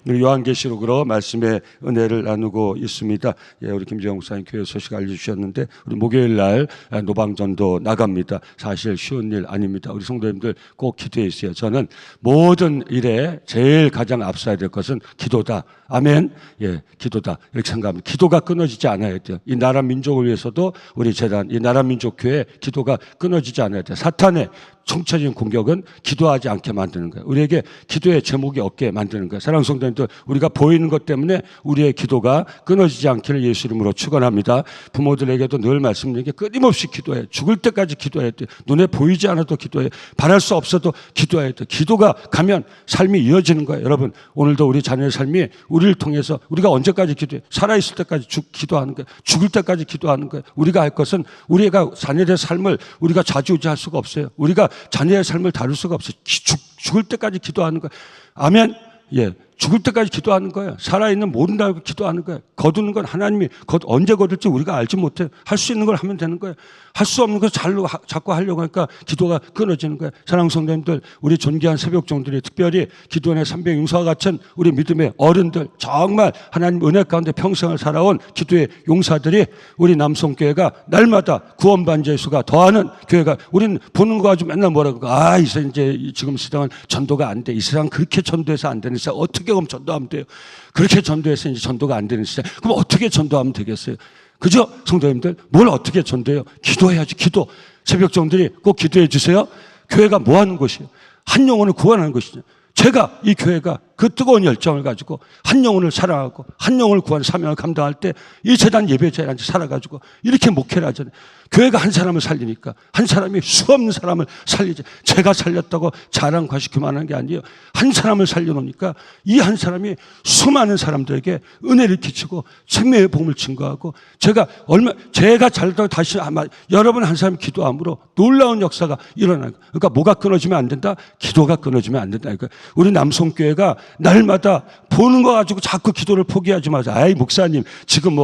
요한계시록으로 말씀의 은혜를 나누고 있습니다. 예, 우리 김재영 목사님 교회 소식 알려주셨는데 우리 목요일 날 노방전도 나갑니다. 사실 쉬운 일 아닙니다. 우리 성도님들 꼭 기도해 주세요. 저는 모든 일에 제일 가장 앞서야 될 것은 기도다. 아멘. 예, 기도다. 이렇게 생각합니다. 기도가 끊어지지 않아야 돼요. 이 나라 민족을 위해서도 우리 재단, 이 나라 민족 교회 기도가 끊어지지 않아야 돼요. 사탄의 총체적인 공격은 기도하지 않게 만드는 거예요. 우리에게 기도의 제목이 없게 만드는 거예요. 사랑하는 성도님들, 우리가 보이는 것 때문에 우리의 기도가 끊어지지 않기를 예수 이름으로 축원합니다. 부모들에게도 늘 말씀드리는 게 끊임없이 기도해. 죽을 때까지 기도해야 돼요. 눈에 보이지 않아도 기도해. 바랄 수 없어도 기도해야 돼요. 기도가 가면 삶이 이어지는 거예요. 여러분, 오늘도 우리 자녀의 삶이 우리를 통해서 우리가 언제까지 기도해? 살아있을 때까지 기도하는 거예요. 죽을 때까지 기도하는 거예요. 우리가 할 것은 우리가 자녀의 삶을 우리가 좌지우지할 수가 없어요. 우리가 자녀의 삶을 다룰 수가 없어요. 죽을 때까지 기도하는 거예요. 아멘. 예, 죽을 때까지 기도하는 거예요. 살아있는 모든 날 기도하는 거예요. 거두는 건 하나님이 언제 거둘지 우리가 알지 못해요. 할 수 있는 걸 하면 되는 거예요. 할 수 없는 걸 자꾸 하려고 하니까 기도가 끊어지는 거예요. 사랑하는 성도님들, 우리 존귀한 새벽종들이 특별히 기도원의 300용사와 같은 우리 믿음의 어른들, 정말 하나님 은혜 가운데 평생을 살아온 기도의 용사들이 우리 남성교회가 날마다 구원반자의 수가 더하는 교회가, 우리는 보는 거 가지고 맨날 뭐라고, 이제 지금 세상은 전도가 안 돼. 이 세상 그렇게 전도해서 안 되는 세상 어떻게 그럼 전도하면 돼요? 그렇게 전도해서 이제 전도가 안 되는 세상. 그럼 어떻게 전도하면 되겠어요? 그죠? 성도님들, 뭘 어떻게 전도해요? 기도해야지, 기도. 새벽종들이 꼭 기도해 주세요. 교회가 뭐 하는 곳이에요? 한 영혼을 구원하는 것이죠. 제가, 이 교회가 그 뜨거운 열정을 가지고 한 영혼을 사랑하고 한 영혼을 구하는 사명을 감당할 때 이 재단 예배자한테 살아가지고 이렇게 목회를 하잖아요. 교회가 한 사람을 살리니까 한 사람이 수없는 사람을 살리지. 제가 살렸다고 자랑 과시 그만한 게 아니에요. 한 사람을 살려놓으니까 이 한 사람이 수많은 사람들에게 은혜를 끼치고 생명의 복음을 증거하고, 제가 잘다고 다시 아마 여러분 한 사람이 기도함으로 놀라운 역사가 일어나요. 그러니까 뭐가 끊어지면 안 된다? 기도가 끊어지면 안 된다. 그러니까 우리 남성교회가 날마다 보는 거 가지고 자꾸 기도를 포기하지 마세요. 목사님, 지금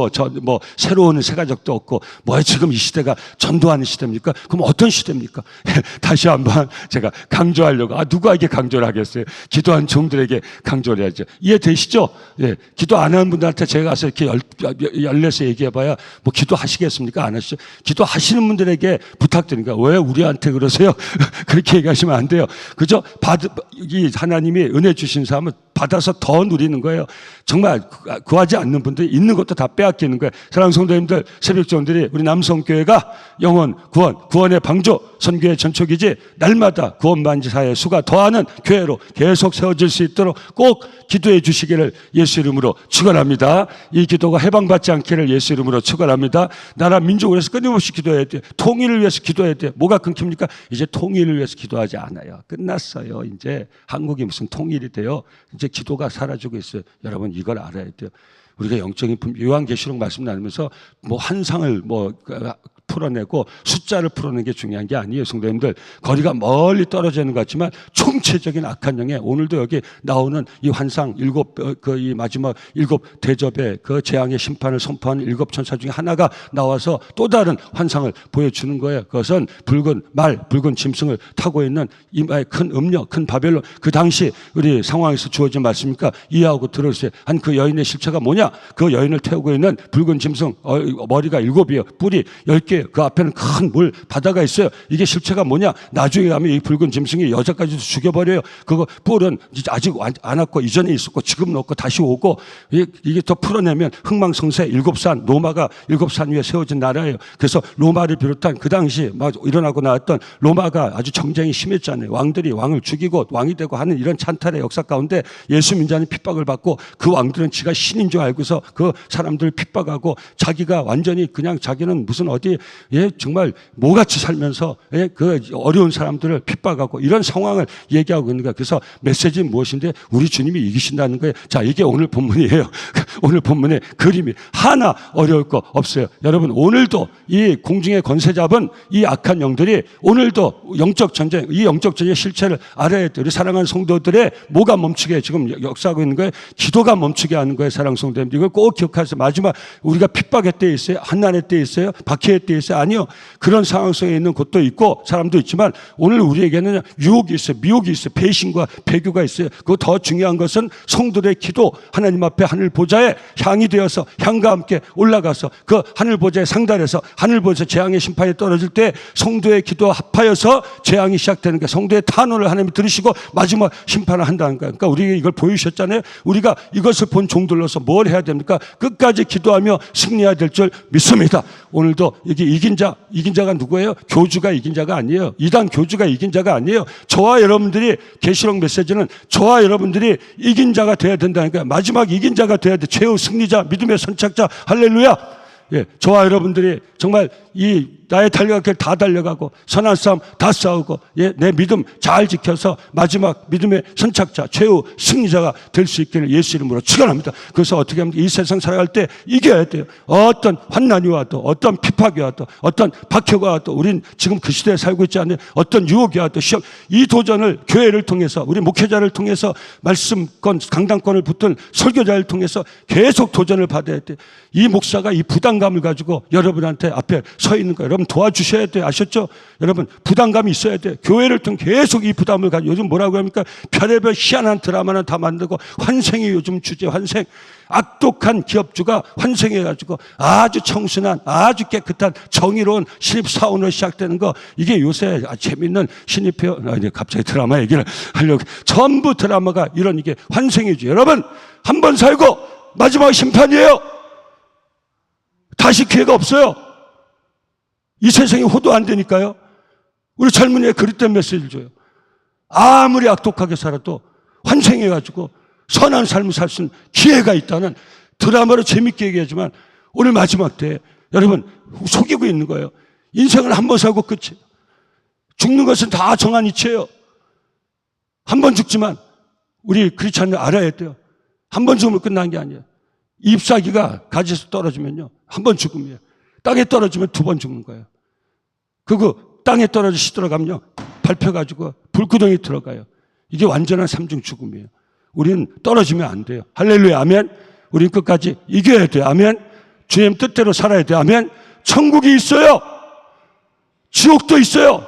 새로운 새가족도 없고, 지금 이 시대가 전도하는 시대입니까? 그럼 어떤 시대입니까? 다시 한번 제가 강조하려고, 누구에게 강조를 하겠어요? 기도한 종들에게 강조를 해야죠. 이해되시죠? 예. 기도 안 하는 분들한테 제가 가서 이렇게 열내서 얘기해봐야 기도하시겠습니까? 안 하시죠? 기도하시는 분들에게 부탁드립니다. 왜 우리한테 그러세요? 그렇게 얘기하시면 안 돼요. 그죠? 이 하나님이 은혜 주신 사람은 받아서 더 누리는 거예요. 정말 구하지 않는 분들이 있는 것도 다 빼앗기는 거예요. 사랑하는 성도님들, 새벽종들이 우리 남성교회가 영혼, 구원의 방주, 선교의 전초기지, 날마다 구원반지사의 수가 더하는 교회로 계속 세워질 수 있도록 꼭 기도해 주시기를 예수 이름으로 축원합니다. 이 기도가 해방받지 않기를 예수 이름으로 축원합니다. 나라 민족을 위해서 끊임없이 기도해야 돼요. 통일을 위해서 기도해야 돼요. 뭐가 끊깁니까? 이제 통일을 위해서 기도하지 않아요. 끝났어요. 이제 한국이 무슨 통일이 돼요. 이제 기도가 사라지고 있어요. 여러분, 이걸 알아야 돼요. 우리가 영적인 요한계시록 말씀 나누면서 환상을 풀어내고 숫자를 풀어내는 게 중요한 게 아니에요. 성도님들, 거리가 멀리 떨어져 있는 것 같지만 총체적인 악한 영에 오늘도 여기 나오는 이 환상 이 마지막 7 대접의 그 재앙의 심판을 선포하는 7 천사 중에 하나가 나와서 또 다른 환상을 보여주는 거예요. 그것은 붉은 짐승을 타고 있는 이마에 큰 음녀, 큰 바벨론. 그 당시 우리 상황에서 주어진 말씀이니까 이해하고 들으세요. 그 여인의 실체가 뭐냐? 그 여인을 태우고 있는 붉은 짐승, 머리가 7이에요. 뿔이 10개. 그 앞에는 큰 물 바다가 있어요. 이게 실체가 뭐냐? 나중에 가면 이 붉은 짐승이 여자까지도 죽여버려요. 그거 뿔은 아직 안 왔고 이전에 있었고 지금 넣고 다시 오고, 이게 더 풀어내면 흥망성쇠 7산, 로마가 7산 위에 세워진 나라예요. 그래서 로마를 비롯한 그 당시 일어나고 나왔던 로마가 아주 정쟁이 심했잖아요. 왕들이 왕을 죽이고 왕이 되고 하는 이런 찬탈의 역사 가운데 예수 민자는 핍박을 받고, 그 왕들은 지가 신인 줄 알고서 그 사람들을 핍박하고, 자기가 완전히 그냥 자기는 무슨 어디 정말 모같이 살면서 그 어려운 사람들을 핍박하고 이런 상황을 얘기하고 있는 거예요. 그래서 메시지는 무엇인데? 우리 주님이 이기신다는 거예요. 자, 이게 오늘 본문이에요. 오늘 본문의 그림이 하나 어려울 거 없어요. 여러분, 오늘도 이 공중의 권세 잡은 이 악한 영들이 오늘도 영적 전쟁, 이 영적 전쟁의 실체를 알아야 돼요. 우리 사랑하는 성도들의 뭐가 멈추게 지금 역사하고 있는 거예요? 기도가 멈추게 하는 거예요. 사랑하는 성도들. 이걸 꼭 기억하세요. 마지막 우리가 핍박의 때에 있어요? 한난의 때에 있어요? 박해의 때에 있어요? 아니요. 그런 상황 속에 있는 곳도 있고 사람도 있지만 오늘 우리에게는 유혹이 있어요. 미혹이 있어요. 배신과 배교가 있어요. 그거 더 중요한 것은 성도들의 기도, 하나님 앞에 하늘 보좌에 향이 되어서 향과 함께 올라가서 그 하늘 보좌에 상달해서 하늘 보좌 재앙의 심판이 떨어질 때 성도의 기도와 합하여서 재앙이 시작되는 거예요. 성도의 탄원을 하나님이 들으시고 마지막 심판을 한다는 거예요. 그러니까 우리에게 이걸 보여주셨잖아요. 우리가 이것을 본 종들로서 뭘 해야 됩니까? 끝까지 기도하며 승리해야 될 줄 믿습니다. 오늘도 이게 이긴 자가 누구예요? 교주가 이긴 자가 아니에요. 이단 교주가 이긴 자가 아니에요. 저와 여러분들이 계시록 메시지는 저와 여러분들이 이긴 자가 돼야 된다니까요. 마지막 이긴 자가 돼야 돼. 최후 승리자, 믿음의 선착자, 할렐루야. 예, 저와 여러분들이 정말 이 나의 달려갈 길 다 달려가고 선한 싸움 다 싸우고 예, 내 믿음 잘 지켜서 마지막 믿음의 선착자, 최후 승리자가 될 수 있기를 예수 이름으로 축원합니다. 그래서 어떻게 하면 이 세상 살아갈 때 이겨야 돼요. 어떤 환난이 와도 어떤 핍박이 와도 어떤 박해가 와도 우린 지금 그 시대에 살고 있지 않나요? 어떤 유혹이 와도 시험, 이 도전을 교회를 통해서 우리 목회자를 통해서 말씀권 강단권을 붙든 설교자를 통해서 계속 도전을 받아야 돼요. 이 목사가 이 부담감을 가지고 여러분한테 앞에 서 있는 거예요. 여러분 도와주셔야 돼요. 아셨죠? 여러분 부담감이 있어야 돼요. 교회를 통해 계속 이 부담을 가지고 요즘 뭐라고 합니까? 별의별 희한한 드라마는 다 만들고 환생이 요즘 주제 환생. 악독한 기업주가 환생해가지고 아주 청순한 아주 깨끗한 정의로운 신입사원으로 시작되는 거 이게 요새 재밌는 신입회원 갑자기 드라마 얘기를 하려고 전부 드라마가 이런 이게 환생이죠. 여러분 한 번 살고 마지막 심판이에요. 다시 기회가 없어요. 이 세상이 호도 안 되니까요. 우리 젊은이에 그릇된 메시지를 줘요. 아무리 악독하게 살아도 환생해가지고 선한 삶을 살 수 있는 기회가 있다는 드라마로 재밌게 얘기하지만 오늘 마지막 때 여러분 속이고 있는 거예요. 인생을 한 번 살고 끝이에요. 죽는 것은 다 정한 이치예요. 한 번 죽지만 우리 크리스찬들 알아야 돼요. 한 번 죽으면 끝난 게 아니에요. 잎사귀가 가지에서 떨어지면요. 한 번 죽음이에요. 땅에 떨어지면 두 번 죽는 거예요. 그리고 땅에 떨어져 시들어가면요. 밟혀가지고 불구덩이 들어가요. 이게 완전한 삼중 죽음이에요. 우리는 떨어지면 안 돼요. 할렐루야, 아멘. 우리는 끝까지 이겨야 돼요. 아멘. 주님 뜻대로 살아야 돼요. 아멘. 천국이 있어요. 지옥도 있어요.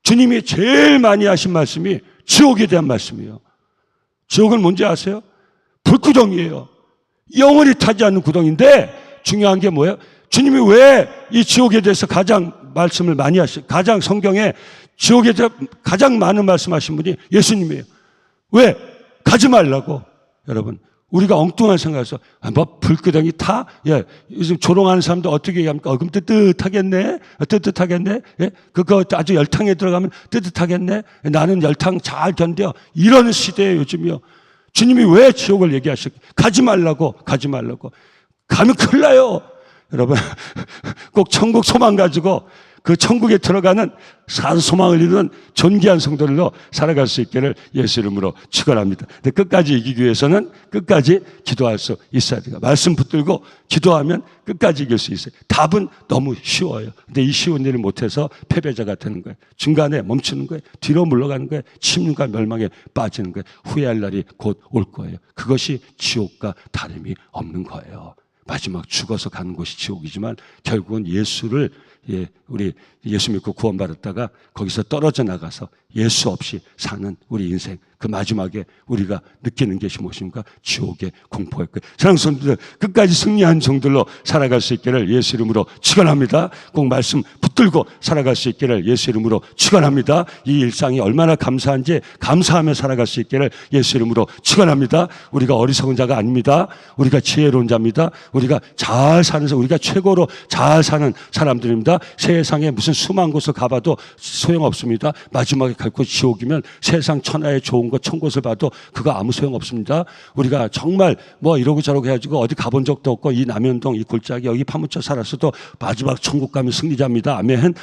주님이 제일 많이 하신 말씀이 지옥에 대한 말씀이에요. 지옥은 뭔지 아세요? 불구덩이에요. 영원히 타지 않는 구덩인데 중요한 게 뭐예요? 주님이 왜 이 지옥에 대해서 가장 말씀을 많이 하시죠? 가장 성경에 지옥에 대해서 가장 많은 말씀하신 분이 예수님이에요. 왜? 가지 말라고. 여러분 우리가 엉뚱한 생각해서 뭐 불구덩이 타? 예, 요즘 조롱하는 사람도 어떻게 얘기합니까? 그럼 뜨뜻하겠네? 뜨뜻하겠네? 예? 그거 아주 열탕에 들어가면 뜨뜻하겠네? 나는 열탕 잘 견뎌. 이런 시대에 요즘이요. 주님이 왜 지옥을 얘기하실까? 가지 말라고. 가면 큰일 나요. 여러분 꼭 천국 소망 가지고 그 천국에 들어가는 소망을 이루는 존귀한 성도들로 살아갈 수 있기를 예수 이름으로 축원합니다. 근데 끝까지 이기기 위해서는 끝까지 기도할 수 있어야 돼요. 말씀 붙들고 기도하면 끝까지 이길 수 있어요. 답은 너무 쉬워요. 근데 이 쉬운 일을 못해서 패배자가 되는 거예요. 중간에 멈추는 거예요. 뒤로 물러가는 거예요. 침륜과 멸망에 빠지는 거예요. 후회할 날이 곧 올 거예요. 그것이 지옥과 다름이 없는 거예요. 마지막 죽어서 가는 곳이 지옥이지만 결국은 예수를 우리 예수 믿고 구원받았다가 거기서 떨어져 나가서 예수 없이 사는 우리 인생 그 마지막에 우리가 느끼는 것이 무엇입니까? 지옥의 공포일 거예요. 사랑하는 성도들 끝까지 승리한 종들로 살아갈 수 있기를 예수 이름으로 축원합니다. 꼭 말씀 붙들고 살아갈 수 있기를 예수 이름으로 축원합니다. 이 일상이 얼마나 감사한지 감사하며 살아갈 수 있기를 예수 이름으로 축원합니다. 우리가 어리석은 자가 아닙니다. 우리가 지혜로운 자입니다. 우리가 잘 사는 우리가 최고로 잘 사는 사람들입니다. 없습니다. 세상에 무슨 수만 곳을 가봐도 소용없습니다. 마지막에 갈 곳 지옥이면 세상 천하의 좋은 것 천 곳을 봐도 그거 아무 소용없습니다. 우리가 정말 뭐 이러고 저러고 해가지고 어디 가본 적도 없고 이 남현동 이 골짜기 여기 파묻혀 살았어도 마지막 천국 가면 승리자입니다. 아멘.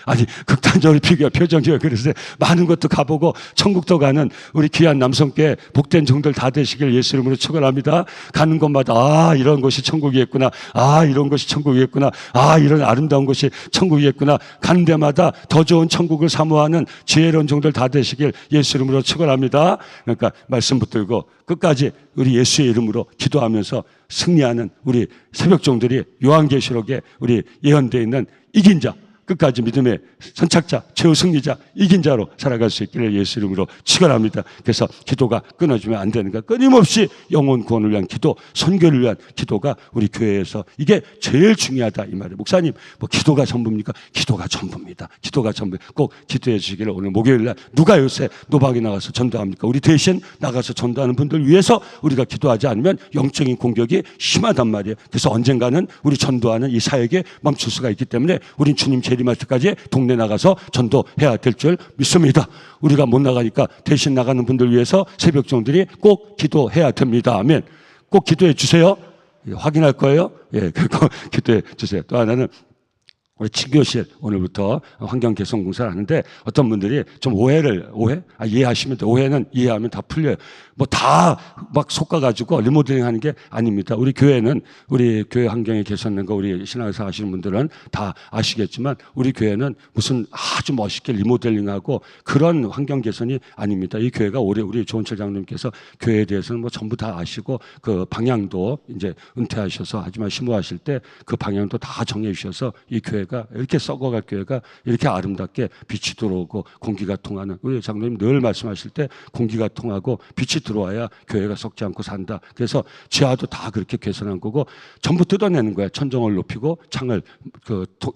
아니 극단적으로 표정이 왜 그러세요? 많은 것도 가보고 천국도 가는 우리 귀한 남성께 복된 종들 다 되시길 예수 이름으로 축원합니다. 가는 곳마다 아 이런 곳이 천국이겠구나. 아 이런 곳이 천국이겠구나. 아 이런 아름다운 곳이 천국이겠구나. 가는 데마다 더 좋은 천국을 사모하는 지혜로운 종들 다 되시길 예수 이름으로 축원합니다. 그러니까 말씀 붙들고 끝까지 우리 예수의 이름으로 기도하면서 승리하는 우리 새벽종들이 요한계시록에 우리 예언되어 있는 이긴 자, 끝까지 믿음의 선착자, 최후 승리자, 이긴 자로 살아갈 수 있기를 예수 이름으로 축원합니다. 그래서 기도가 끊어지면 안 되는 거야. 끊임없이 영혼 구원을 위한 기도, 선교를 위한 기도가 우리 교회에서 이게 제일 중요하다 이 말이에요. 목사님, 뭐 기도가 전부입니까? 기도가 전부입니다. 기도가 전부. 꼭 기도해 주시기를 오늘 목요일 날 누가 요새 노방에 나가서 전도합니까? 우리 대신 나가서 전도하는 분들 위해서 우리가 기도하지 않으면 영적인 공격이 심하단 말이에요. 그래서 언젠가는 우리 전도하는 이 사역에 멈출 수가 있기 때문에 우린 주님 재림할 때까지 동네 나가서 전도해야 될 줄 믿습니다. 우리가 못 나가니까 대신 나가는 분들 위해서 새벽종들이 꼭 기도해야 됩니다. 아멘. 꼭 기도해 주세요. 확인할 거예요. 예, 꼭 기도해 주세요. 또 하나는 우리 친교실 오늘부터 환경 개선 공사를 하는데 어떤 분들이 좀 이해하시면 돼요. 오해는 이해하면 다 풀려요. 뭐 다 막 속아가지고 리모델링 하는 게 아닙니다. 우리 교회는 우리 교회 환경에 개선된 거 우리 신앙에서 아시는 분들은 다 아시겠지만 우리 교회는 무슨 아주 멋있게 리모델링하고 그런 환경 개선이 아닙니다. 이 교회가 올해 우리 조은철 장로님께서 교회에 대해서는 뭐 전부 다 아시고 그 방향도 이제 은퇴하셔서 하지만 심호하실 때 그 방향도 다 정해 주셔서 이 교회가 이렇게 썩어갈 교회가 이렇게 아름답게 빛이 들어오고 공기가 통하는 우리 장로님 늘 말씀하실 때 공기가 통하고 빛이 들어와야 교회가 썩지 않고 산다. 그래서 지하도 다 그렇게 개선한 거고 전부 뜯어내는 거야. 천정을 높이고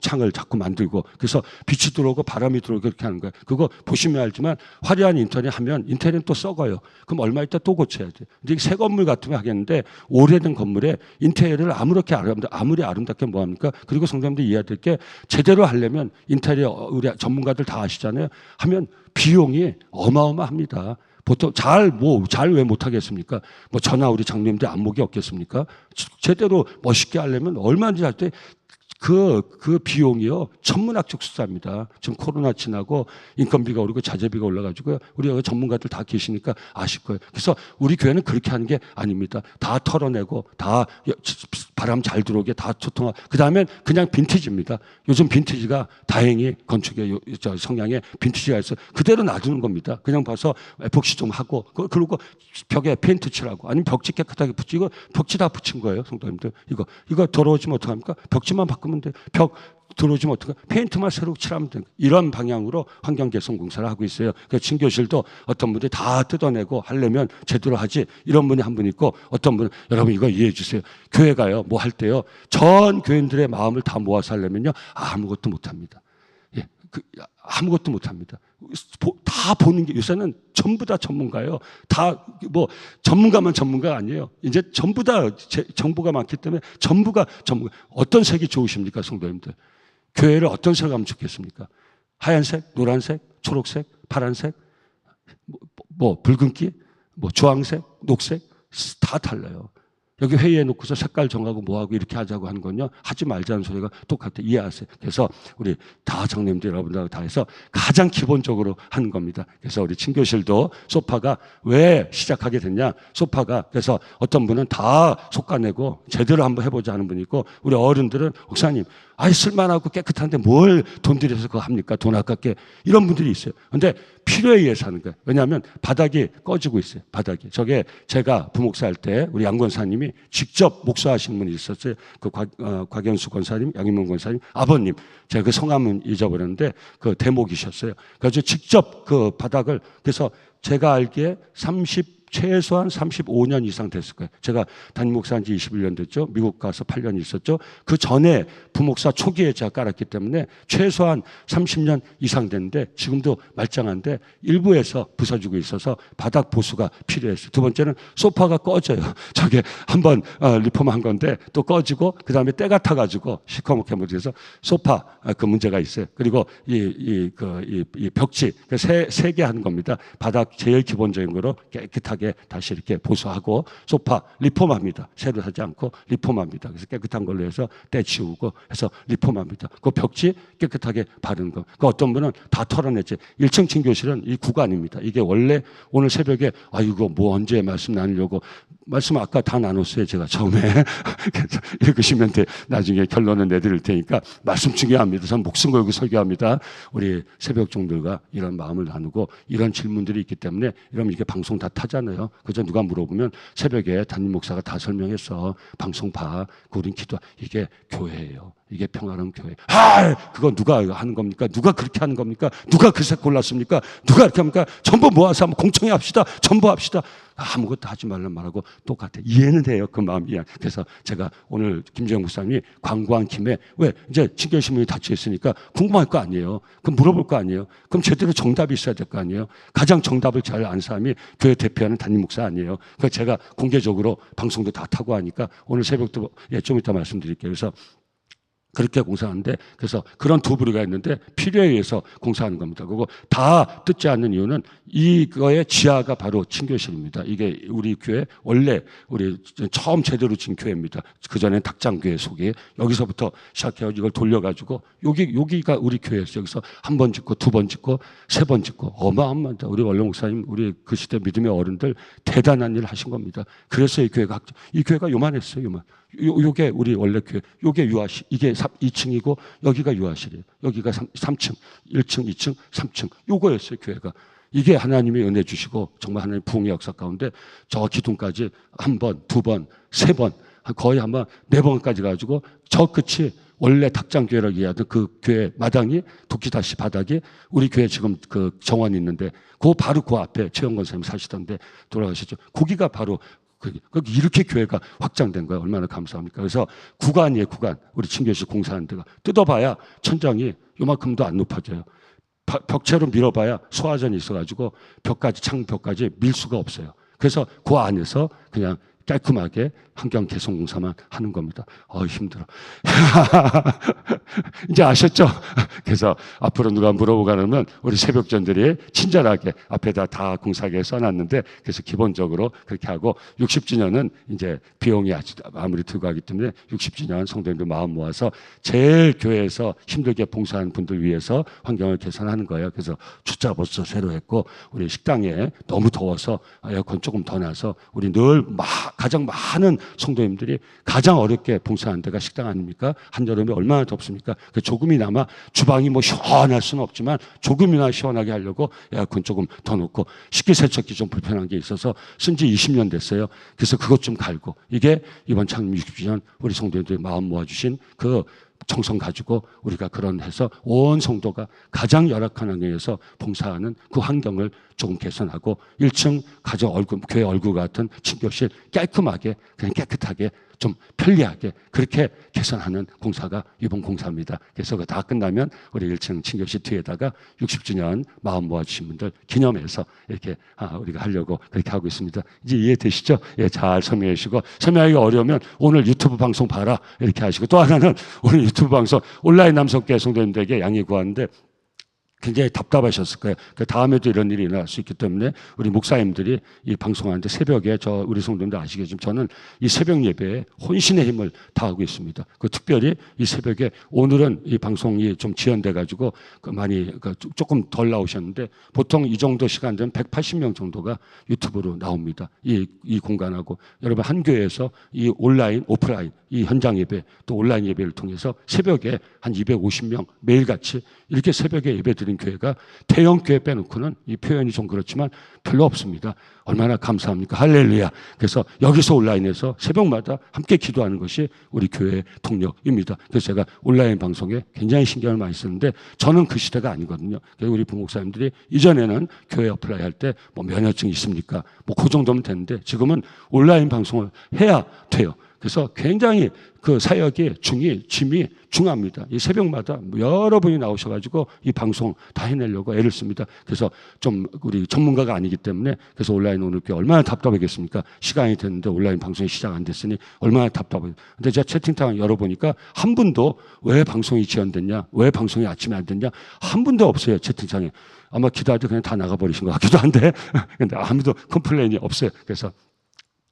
창을 자꾸 만들고 그래서 빛이 들어오고 바람이 들어오고 그렇게 하는 거야. 그거 보시면 알지만 화려한 인테리어 하면 인테리어는 또 썩어요. 그럼 얼마 있다 또 고쳐야 돼. 근데 새 건물 같으면 하겠는데 오래된 건물에 인테리어를 아무리 아름답게 뭐합니까? 그리고 성도님들 이해해야 될 게 제대로 하려면 인테리어 우리 전문가들 다 아시잖아요. 하면 비용이 어마어마합니다. 보통 잘 왜 못하겠습니까? 뭐 저나 우리 장로님들 안목이 없겠습니까? 제대로 멋있게 하려면 얼마든지 할 때 그 비용이요. 천문학적 숫자입니다. 지금 코로나 지나고 인건비가 오르고 자재비가 올라가지고요. 우리 여기 전문가들 다 계시니까 아실 거예요. 그래서 우리 교회는 그렇게 하는 게 아닙니다. 다 털어내고 다 바람 잘 들어오게 다 소통하고 그 다음엔 그냥 빈티지입니다. 요즘 빈티지가 다행히 건축의 성향에 빈티지가 있어 그대로 놔두는 겁니다. 그냥 봐서 에폭시 좀 하고 그리고 벽에 페인트 칠하고 아니면 벽지 깨끗하게 붙이고 벽지 다 붙인 거예요. 성도님들 이거 더러워지면 어떡합니까? 벽지만 바꾸면 돼. 벽 들어오지면 어떡해? 페인트만 새로 칠하면 돼. 이런 방향으로 환경 개선 공사를 하고 있어요. 그래서 친교실도 어떤 분들이 다 뜯어내고 하려면 제대로 하지. 이런 분이 한 분 있고 어떤 분은 여러분 이거 이해해 주세요. 교회가요 뭐 할 때요 전 교인들의 마음을 다 모아서 하려면요 아무것도 못 합니다. 예, 아무것도 못 합니다. 다 보는 게 요새는 전부 다 전문가예요. 다 뭐 전문가만 전문가가 아니에요. 이제 전부 다 정보가 많기 때문에 전부가 전문가. 어떤 색이 좋으십니까, 성도님들? 교회를 어떤 색으로 하면 좋겠습니까? 하얀색, 노란색, 초록색, 파란색, 뭐 붉은기, 뭐 주황색, 녹색 다 달라요. 여기 회의해 놓고서 색깔 정하고 뭐하고 이렇게 하자고 하는 건요. 하지 말자는 소리가 똑같아. 이해하세요. 그래서 우리 다 장로님들 여러분들 다 해서 가장 기본적으로 하는 겁니다. 그래서 우리 친교실도 소파가 왜 시작하게 됐냐. 소파가 그래서 어떤 분은 다 솎아내고 제대로 한번 해보자 하는 분이 있고 우리 어른들은 목사님 아이 쓸만하고 깨끗한데 뭘 돈 들여서 그거 합니까? 돈 아깝게. 이런 분들이 있어요. 근데 필요에 의해서 하는 거예요. 왜냐하면 바닥이 꺼지고 있어요. 바닥이. 저게 제가 부목사 할 때 우리 양 권사님이 직접 목사하신 분이 있었어요. 그 곽연수 권사님, 양인문 권사님, 아버님. 제가 그 성함은 잊어버렸는데 그 대목이셨어요. 그래서 직접 그 바닥을 그래서 제가 알기에 최소한 35년 이상 됐을 거예요. 제가 담임 목사한 지 21년 됐죠. 미국 가서 8년 있었죠. 그 전에 부목사 초기에 제가 깔았기 때문에 최소한 30년 이상 됐는데 지금도 말짱한데 일부에서 부서지고 있어서 바닥 보수가 필요했어요. 두 번째는 소파가 꺼져요. 저게 한번 리폼한 건데 또 꺼지고 그다음에 때가 타가지고 시커멓게 묻어서 소파 그 문제가 있어요. 그리고 이 벽지 세 개 하는 겁니다. 바닥 제일 기본적인 거로 깨끗하게 다시 이렇게 보수하고 소파 리폼합니다. 새로 하지 않고 리폼합니다. 그래서 깨끗한 걸로 해서 때 치우고 해서 리폼합니다. 그 벽지 깨끗하게 바르는 거. 그 어떤 분은 다 털어냈지. 1층 친교실은 이 구간입니다. 이게 원래 오늘 새벽에 이거 뭐 언제 말씀 나누려고 말씀 아까 다 나눴어요. 제가 처음에. 그래서 읽으시면 돼. 나중에 결론은 내드릴 테니까 말씀 중요합니다. 전 목숨 걸고 설교합니다. 우리 새벽종들과 이런 마음을 나누고 이런 질문들이 있기 때문에 이러면 이게 방송 다 타잖아요. 그저 누가 물어보면 새벽에 담임 목사가 다 설명했어. 방송 봐. 우린 기도. 이게 교회예요. 이게 평화로운 교회. 그거 누가 하는 겁니까? 누가 그렇게 하는 겁니까? 누가 그 색 골랐습니까? 누가 이렇게 합니까? 전부 모아서 한번 공청회 합시다. 전부 합시다. 아무것도 하지 말란 말하고 똑같아. 이해는 돼요. 그 마음이. 그래서 제가 오늘 김재영 목사님이 광고한 김에 왜 이제 친교신문이 닫혀 있으니까 궁금할 거 아니에요. 그럼 물어볼 거 아니에요. 그럼 제대로 정답이 있어야 될 거 아니에요. 가장 정답을 잘 아는 사람이 교회 대표하는 담임 목사 아니에요. 그래서 제가 공개적으로 방송도 다 타고 하니까 오늘 새벽도 좀 이따 말씀드릴게요. 그래서 그렇게 공사하는데 그래서 그런 두 부류가 있는데 필요에 의해서 공사하는 겁니다. 그리고 다 뜯지 않는 이유는 이거의 지하가 바로 친교실입니다. 이게 우리 교회 원래 우리 처음 제대로 진 교회입니다. 그전엔 닭장교회 속에 여기서부터 시작해서 이걸 돌려가지고 여기가 우리 교회였어요. 여기서 한 번 짓고 두 번 짓고 세 번 짓고 어마어마합니다. 우리 원로 목사님 우리 그 시대 믿음의 어른들 대단한 일을 하신 겁니다. 그래서 이 교회가 요만했어요. 요만. 요게 우리 원래 교회, 요게 유아실, 이게 2층이고 여기가 유아실이에요. 여기가 3층, 1층, 2층, 3층. 요거였어요, 교회가. 이게 하나님이 은혜 주시고 정말 하나님 부흥의 역사 가운데 저 기둥까지 한 번, 두 번, 세 번, 거의 한번 네 번까지 가지고 저 끝이 원래 닭장교회라고 얘기하던 그 교회 마당이 도끼다시 바닥이 우리 교회 지금 그 정원이 있는데 바로 그 앞에 최영건 선생님 사시던데 돌아가셨죠. 거기가 바로 이렇게 교회가 확장된 거예요. 얼마나 감사합니까? 그래서 구간이에요, 구간. 우리 친교실 공사하는 데가. 뜯어봐야 천장이 요만큼도 안 높아져요. 벽체로 밀어봐야 소화전이 있어가지고 창벽까지 밀 수가 없어요. 그래서 그 안에서 그냥 깔끔하게 환경 개선 공사만 하는 겁니다. 힘들어. 이제 아셨죠? 그래서 앞으로 누가 물어보고 하면 우리 새벽전들이 친절하게 앞에다 다 공사하게 써놨는데 그래서 기본적으로 그렇게 하고 60주년은 이제 비용이 아무리 들고 가기 때문에 60주년 성도님들 마음 모아서 제일 교회에서 힘들게 봉사하는 분들 위해서 환경을 개선하는 거예요. 그래서 주차 벌써 새로 했고 우리 식당에 너무 더워서 에어컨 조금 더 놔서 우리 늘 가장 많은 성도님들이 가장 어렵게 봉사하는 데가 식당 아닙니까? 한여름에 얼마나 덥습니까? 조금이나마 주방이 뭐 시원할 수는 없지만 조금이나 시원하게 하려고 에어컨 조금 더 놓고 식기세척기 좀 불편한 게 있어서 쓴 지 20년 됐어요. 그래서 그것 좀 갈고 이게 이번 창립 60주년 우리 성도님들이 마음 모아주신 그 정성 가지고 우리가 그런 해서 온 성도가 가장 열악한 환경에서 봉사하는 그 환경을 조금 개선하고 1층 교회 얼굴 같은 친교실 깔끔하게 그냥 깨끗하게 좀 편리하게 그렇게 개선하는 공사가 이번 공사입니다. 그래서 그 다 끝나면 우리 1층 친교실 뒤에다가 60주년 마음 모아주신 분들 기념해서 이렇게 우리가 하려고 그렇게 하고 있습니다. 이제 이해되시죠? 예, 잘 설명해 주시고 설명하기 어려우면 오늘 유튜브 방송 봐라 이렇게 하시고 또 하나는 오늘 유튜브 방송 온라인 남성계 성도님들에게 양해 구하는데 굉장히 답답하셨을 거예요. 그 다음에도 이런 일이 일어날 수 있기 때문에 우리 목사님들이 이 방송하는데 새벽에 우리 성도님들 아시겠지만 저는 이 새벽 예배에 혼신의 힘을 다하고 있습니다. 특별히 이 새벽에 오늘은 이 방송이 좀 지연돼 가지고 많이 조금 덜 나오셨는데 보통 이 정도 시간 되면 180명 정도가 유튜브로 나옵니다. 이 공간하고 여러분 한 교회에서 이 온라인, 오프라인 이 현장 예배 또 온라인 예배를 통해서 새벽에 한 250명 매일같이 이렇게 새벽에 예배 드리는 드린 교회가 대형 교회 빼놓고는 이 표현이 좀 그렇지만 별로 없습니다. 얼마나 감사합니까? 할렐루야. 그래서 여기서 온라인에서 새벽마다 함께 기도하는 것이 우리 교회의 동력입니다. 그래서 제가 온라인 방송에 굉장히 신경을 많이 쓰는데 저는 그 시대가 아니거든요. 그래서 우리 부목사님들이 이전에는 교회 어플라이 할 때 뭐 면허증 있습니까? 뭐 그 정도면 되는데 지금은 온라인 방송을 해야 돼요. 그래서 굉장히 그 사역의 짐이 중합니다. 이 새벽마다 여러분이 나오셔가지고 이 방송 다 해내려고 애를 씁니다. 그래서 좀 우리 전문가가 아니기 때문에 그래서 온라인 오늘 게 얼마나 답답하겠습니까? 시간이 됐는데 온라인 방송이 시작 안 됐으니 얼마나 답답해요. 근데 제가 채팅창 열어보니까 한 분도 왜 방송이 지연됐냐? 왜 방송이 아침에 안 됐냐? 한 분도 없어요. 채팅창에. 아마 기도할 때 그냥 다 나가버리신 것 같기도 한데 근데 아무도 컴플레인이 없어요. 그래서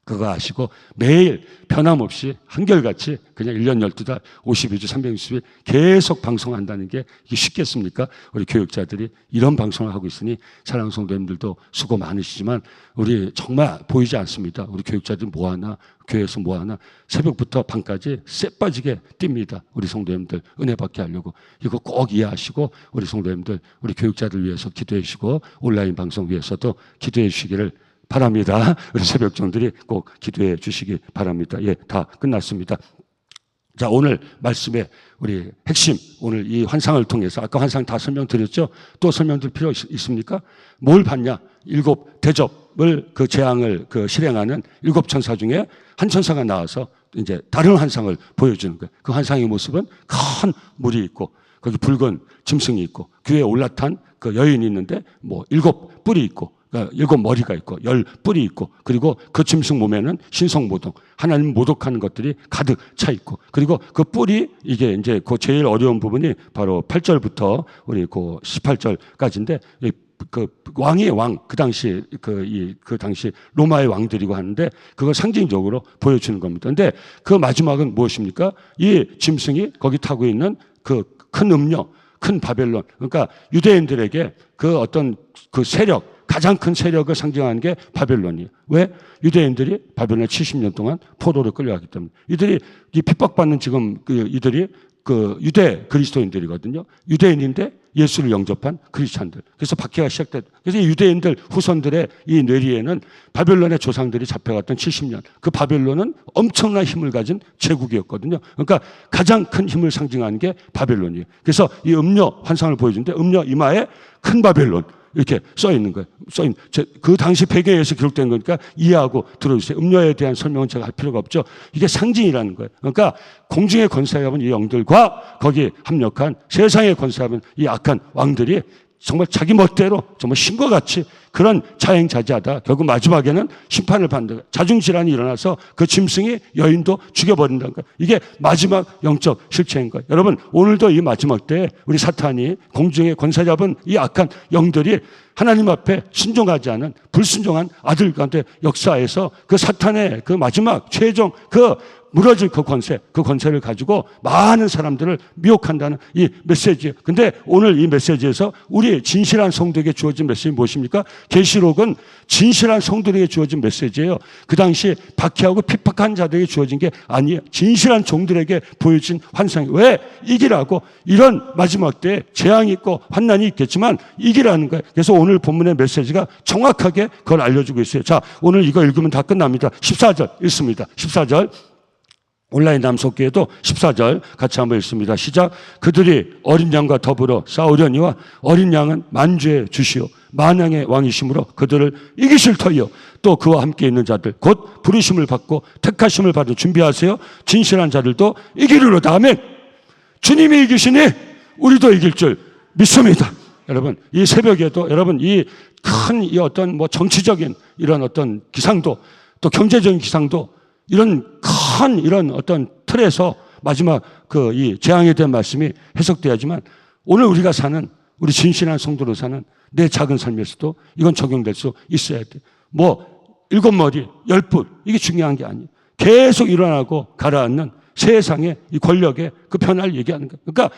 그거 아시고 매일 변함없이 한결같이 그냥 1년 12달 52주 360일 계속 방송한다는 게 이게 쉽겠습니까? 우리 교육자들이 이런 방송을 하고 있으니 사랑하는 성도님들도 수고 많으시지만 우리 정말 보이지 않습니다. 우리 교육자들 뭐하나 교회에서 뭐하나 새벽부터 밤까지 쎄 빠지게 뜁니다. 우리 성도님들 은혜 받게 하려고 이거 꼭 이해하시고 우리 성도님들 우리 교육자들 위해서 기도해 주시고 온라인 방송 위해서도 기도해 주시기를 바랍니다. 우리 새벽종들이 꼭 기도해 주시기 바랍니다. 예, 다 끝났습니다. 자, 오늘 말씀의 우리 핵심, 오늘 이 환상을 통해서 아까 환상 다 설명드렸죠? 또 설명드릴 필요 있습니까? 뭘 봤냐? 7 대접을 그 재앙을 실행하는 7 천사 중에 한 천사가 나와서 이제 다른 환상을 보여주는 거예요. 그 환상의 모습은 큰 물이 있고 거기 붉은 짐승이 있고 귀에 올라탄 그 여인이 있는데 뭐 7 뿔이 있고 7 머리가 있고 10 뿔이 있고 그리고 그 짐승 몸에는 신성모독 하나님 모독하는 것들이 가득 차 있고 그리고 그 뿔이 이게 이제 그 제일 어려운 부분이 바로 8절부터 우리 그 18절까지인데 그 왕의 왕, 그 당시 그 당시 로마의 왕들이고 하는데 그걸 상징적으로 보여주는 겁니다. 근데 그 마지막은 무엇입니까? 이 짐승이 거기 타고 있는 그 큰 음료, 큰 바벨론. 그러니까 유대인들에게 그 어떤 그 세력, 가장 큰 세력을 상징하는 게 바벨론이에요. 왜? 유대인들이 바벨론에 70년 동안 포로로 끌려가기 때문에. 이들이 이 핍박받는 지금 이들이 그 유대 그리스도인들이거든요. 유대인인데 예수를 영접한 크리스찬들. 그래서 박해가 시작됐. 그래서 유대인들 후손들의 이 뇌리에는 바벨론의 조상들이 잡혀갔던 70년. 그 바벨론은 엄청난 힘을 가진 제국이었거든요. 그러니까 가장 큰 힘을 상징하는 게 바벨론이에요. 그래서 이 음료 환상을 보여주는데 음료 이마에 큰 바벨론. 이렇게 써 있는 거예요. 그 당시 배경에서 기록된 거니까 이해하고 들어주세요. 음료에 대한 설명은 제가 할 필요가 없죠. 이게 상징이라는 거예요. 그러니까 공중의 권세에 잡은 이 영들과 거기에 합력한 세상의 권세에 잡은 이 악한 왕들이 정말 자기 멋대로 정말 신과 같이 그런 자행자재하다 결국 마지막에는 심판을 받는다. 자중질환이 일어나서 그 짐승이 여인도 죽여버린다는 거예요. 이게 마지막 영적 실체인 거예요. 여러분 오늘도 이 마지막 때에 우리 사탄이 공중에 권세 잡은 이 악한 영들이 하나님 앞에 순종하지 않은 불순종한 아들 가운데 역사에서 그 사탄의 그 마지막 최종 그 무너질 그 권세를 가지고 많은 사람들을 미혹한다는 이 메시지. 근데 오늘 이 메시지에서 우리 진실한 성도에게 주어진 메시지 무엇입니까? 계시록은 진실한 성도에게 주어진 메시지예요. 그 당시 박해하고 핍박한 자들에게 주어진 게 아니에요. 진실한 종들에게 보여진 환상이. 왜? 이기라고. 이런 마지막 때에 재앙이 있고 환난이 있겠지만 이기라는 거예요. 그래서 오늘 본문의 메시지가 정확하게 그걸 알려주고 있어요. 자, 오늘 이거 읽으면 다 끝납니다. 14절 읽습니다. 14절. 온라인 남속교회도 14절 같이 한번 읽습니다. 시작. 그들이 어린 양과 더불어 싸우려니와 어린 양은 만주의 주시오 만왕의 왕이심으로 그들을 이기실 터이요 또 그와 함께 있는 자들 곧 부르심을 받고 택하심을 받은 준비하세요. 진실한 자들도 이기리로다. 아멘. 주님이 이기시니 우리도 이길 줄 믿습니다. 여러분 이 새벽에도 여러분 이 큰 이 어떤 뭐 정치적인 이런 어떤 기상도 또 경제적인 기상도 이런 큰 이런 어떤 틀에서 마지막 그 이 재앙에 대한 말씀이 해석돼야지만 오늘 우리가 사는 우리 진실한 성도로 사는 내 작은 삶에서도 이건 적용될 수 있어야 돼. 뭐 7 머리 10뿔 이게 중요한 게 아니에요. 계속 일어나고 가라앉는 세상의 이 권력의 그 변화를 얘기하는 거예요. 그러니까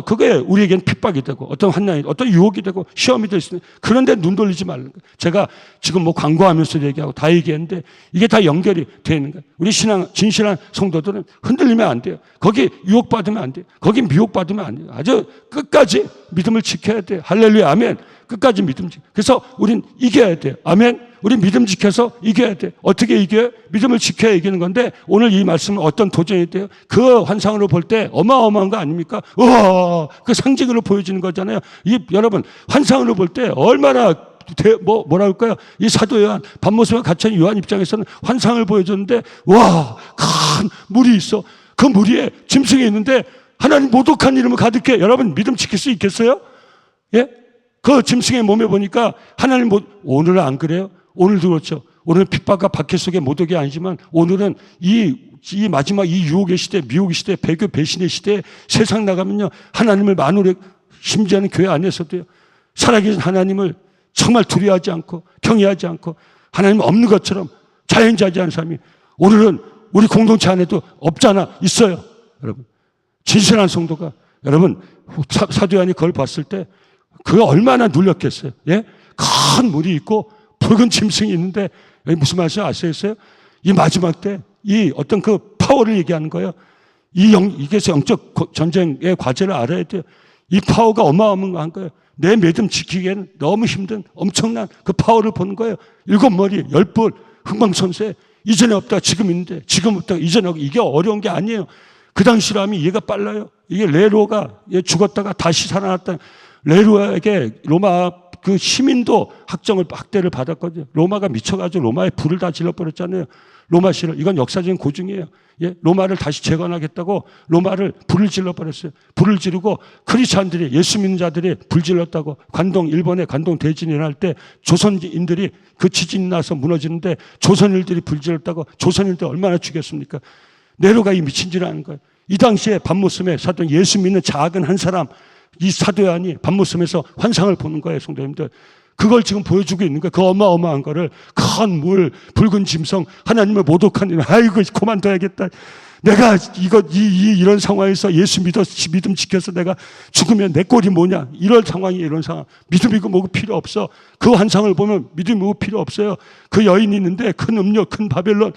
그게 우리에겐 핍박이 되고 어떤 환난이, 어떤 유혹이 되고 시험이 될 수 있는, 그런데 눈 돌리지 말는 거예요. 제가 지금 뭐 광고하면서 얘기하고 다 얘기했는데 이게 다 연결이 되는 거예요. 우리 진실한 성도들은 흔들리면 안 돼요. 거기 유혹받으면 안 돼요. 거기 미혹받으면 안 돼요. 아주 끝까지 믿음을 지켜야 돼요. 할렐루야, 아멘. 끝까지 믿음 지켜. 그래서 우린 이겨야 돼요. 아멘. 우리 믿음 지켜서 이겨야 돼. 어떻게 이겨요? 믿음을 지켜야 이기는 건데, 오늘 이 말씀은 어떤 도전이 돼요? 그 환상으로 볼 때 어마어마한 거 아닙니까? 우와, 그 상징으로 보여지는 거잖아요. 여러분, 환상으로 볼 때 얼마나 뭐라 할까요? 이 사도 요한, 밤모습에 갇혀있는 요한 입장에서는 환상을 보여줬는데, 와, 큰 물이 있어. 그 물 위에 짐승이 있는데 하나님 모독한 이름을 가득해. 여러분, 믿음 지킬 수 있겠어요? 예? 그 짐승의 몸에 보니까 하나님 오늘은 안 그래요? 오늘도 그렇죠. 오늘은 핍박과 박해 속의 모독이 아니지만, 오늘은 이 마지막 이 유혹의 시대, 미혹의 시대, 배교 배신의 시대에 세상 나가면요, 하나님을 만우르, 심지어는 교회 안에서도요, 살아계신 하나님을 정말 두려워하지 않고 경외하지 않고 하나님 없는 것처럼 자연자재하는 사람이 오늘은 우리 공동체 안에도 없잖아, 있어요. 여러분, 진실한 성도가, 여러분, 사도 요한이 그걸 봤을 때 그가 얼마나 눌렸겠어요. 예? 큰 물이 있고 붉은 짐승이 있는데, 무슨 말씀 아시겠어요? 이 마지막 때 이 어떤 그 파워를 얘기하는 거예요. 이게 영적 전쟁의 과제를 알아야 돼요. 이 파워가 어마어마한 거예요. 내 믿음 지키기에는 너무 힘든 엄청난 그 파워를 보는 거예요. 7머리 10뿔 흥망성쇠, 이전에 없다 지금 있는데, 지금 없다 이전에 없다. 이게 어려운 게 아니에요. 그 당시로 하면 이해가 빨라요. 이게 네로가 죽었다가 다시 살아났다. 네로에게 로마 그 시민도 학대를 받았거든요. 로마가 미쳐가지고 로마에 불을 다 질러버렸잖아요. 로마시를. 이건 역사적인 고증이에요. 예? 로마를 다시 재건하겠다고 로마를 불을 질러버렸어요. 불을 지르고 크리스찬들이, 예수 믿는 자들이 불 질렀다고. 일본의 관동 대진이 일어날 때 조선인들이, 그 지진이 나서 무너지는데 조선인들이 불 질렀다고. 조선인들 얼마나 죽였습니까? 네로가 이 미친 짓을 하는 거예요. 이 당시에 밤모섬에 사도 예수 믿는 작은 한 사람, 이 사도 요한이 밤모섬에서 환상을 보는 거예요, 성도님들. 그걸 지금 보여주고 있는 거예요. 그 어마어마한 거를. 큰 물, 붉은 짐승, 하나님을 모독한 일. 아이고, 그만둬야겠다. 내가 이런 상황에서 예수 믿음 지켜서 내가 죽으면 내 꼴이 뭐냐. 이런 상황이, 이런 상황. 믿음이고 뭐고 필요 없어. 그 환상을 보면 믿음이 뭐고 필요 없어요. 그 여인이 있는데 큰 음료, 큰 바벨론.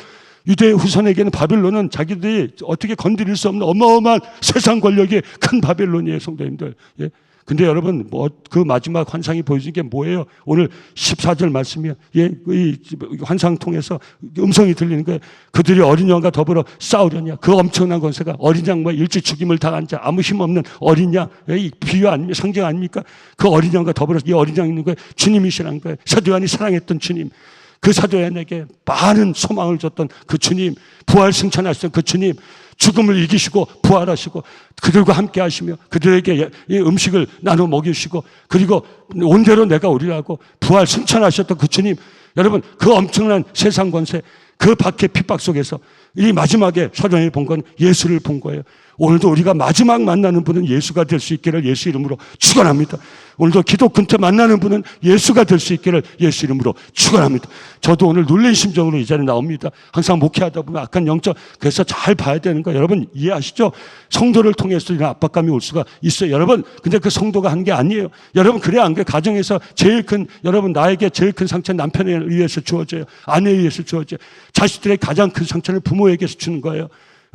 유대 후손에게는 바벨론은 자기들이 어떻게 건드릴 수 없는 어마어마한 세상 권력의 큰 바벨론이에요, 성도님들. 예? 근데 여러분, 그 마지막 환상이 보여준 게 뭐예요? 오늘 14절 말씀이요. 예, 이 환상 통해서 음성이 들리는 거예요. 그들이 어린 양과 더불어 싸우려냐. 그 엄청난 권세가 어린 양, 일찍 죽임을 당한 자, 아무 힘 없는 어린 양, 이 비유 아닙니까? 상징 아닙니까? 그 어린 양과 더불어 이 어린 양 있는 거예요. 주님이시라는 거예요. 사도 요한이 사랑했던 주님. 그 사도 요한에게 많은 소망을 줬던 그 주님, 부활 승천하셨던 그 주님, 죽음을 이기시고 부활하시고 그들과 함께 하시며 그들에게 이 음식을 나눠 먹이시고, 그리고 온대로 내가 오리라고 부활 승천하셨던 그 주님. 여러분, 그 엄청난 세상 권세, 그 박해 핍박 속에서 이 마지막에 사도 요한이 본 건 예수를 본 거예요. 오늘도 우리가 마지막 만나는 분은 예수가 될 수 있기를 예수 이름으로 축원합니다. 오늘도 기도 끝에 만나는 분은 예수가 될 수 있기를 예수 이름으로 축원합니다. 저도 오늘 놀란 심정으로 이 자리에 나옵니다. 항상 목회하다 보면 악한 영적, 그래서 잘 봐야 되는 거 여러분 이해하시죠? 성도를 통해서 이런 압박감이 올 수가 있어요. 여러분, 근데 그 성도가 한 게 아니에요. 여러분, 그래 안 그래? 가정에서 제일 큰, 여러분 나에게 제일 큰 상처는 남편에 의해서 주어져요. 아내에 의해서 주어져요. 자식들의 가장 큰 상처는 부모에게서 주는 거예요.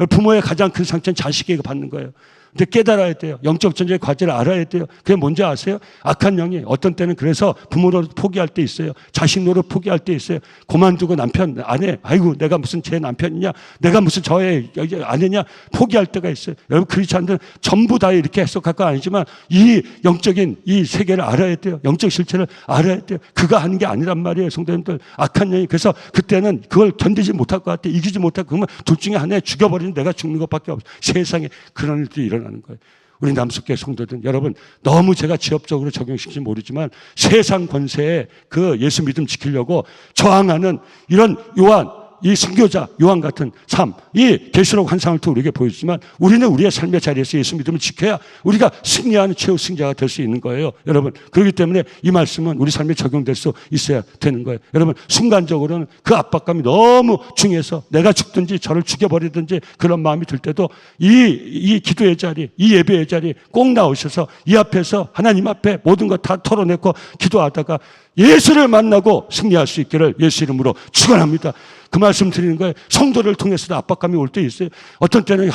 부모의 가장 큰 상처는 자식에게 받는 거예요. 근데 깨달아야 돼요. 영적 전쟁의 과제를 알아야 돼요. 그게 뭔지 아세요? 악한 영이 어떤 때는 그래서 부모 노릇 포기할 때 있어요. 자식 노릇 포기할 때 있어요. 그만두고 남편, 아내, 아이고 내가 무슨 제 남편이냐, 내가 무슨 저의 아내냐 포기할 때가 있어요. 여러분, 크리스찬들은 전부 다 이렇게 해석할 건 아니지만 이 영적인 이 세계를 알아야 돼요. 영적 실체를 알아야 돼요. 그가 하는 게 아니란 말이에요, 성도님들. 악한 영이. 그래서 그때는 그걸 견디지 못할 것 같아, 이기지 못할 것 같아. 그러면 둘 중에 하나에 죽여버리는, 내가 죽는 것밖에 없어요. 세상에 그런 일들이 일어나는 거예요. 우리 남석교회 성도들 여러분, 너무 제가 지엽적으로 적용시킬지 모르지만 세상 권세에 그 예수 믿음 지키려고 저항하는 이런 요한, 이 순교자 요한 같은 삶, 이 계시록 환상을 통해 우리에게 보여주지만 우리는 우리의 삶의 자리에서 예수 믿음을 지켜야 우리가 승리하는 최후 승자가 될 수 있는 거예요. 여러분, 그렇기 때문에 이 말씀은 우리 삶에 적용될 수 있어야 되는 거예요. 여러분, 순간적으로는 그 압박감이 너무 중해서 내가 죽든지 저를 죽여버리든지 그런 마음이 들 때도 이 기도의 자리, 이 예배의 자리 꼭 나오셔서 이 앞에서 하나님 앞에 모든 것 다 털어내고 기도하다가 예수를 만나고 승리할 수 있기를 예수 이름으로 축원합니다. 그 말씀 드리는 거예요. 성도를 통해서도 압박감이 올 때 있어요. 어떤 때는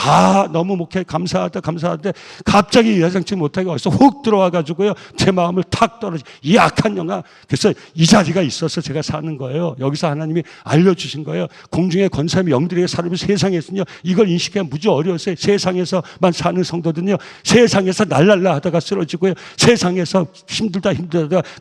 너무 목회 감사하다 갑자기 예상치 못하게 와서 훅 들어와가지고요 제 마음을 탁 떨어지 이 악한 영아. 그래서 이 자리가 있어서 제가 사는 거예요. 여기서 하나님이 알려주신 거예요. 공중의 권세의 영들에게 살면 세상에서는요 이걸 인식하기 무지 어려웠어요. 세상에서만 사는 성도들은요 세상에서 날랄라 하다가 쓰러지고요 세상에서 힘들다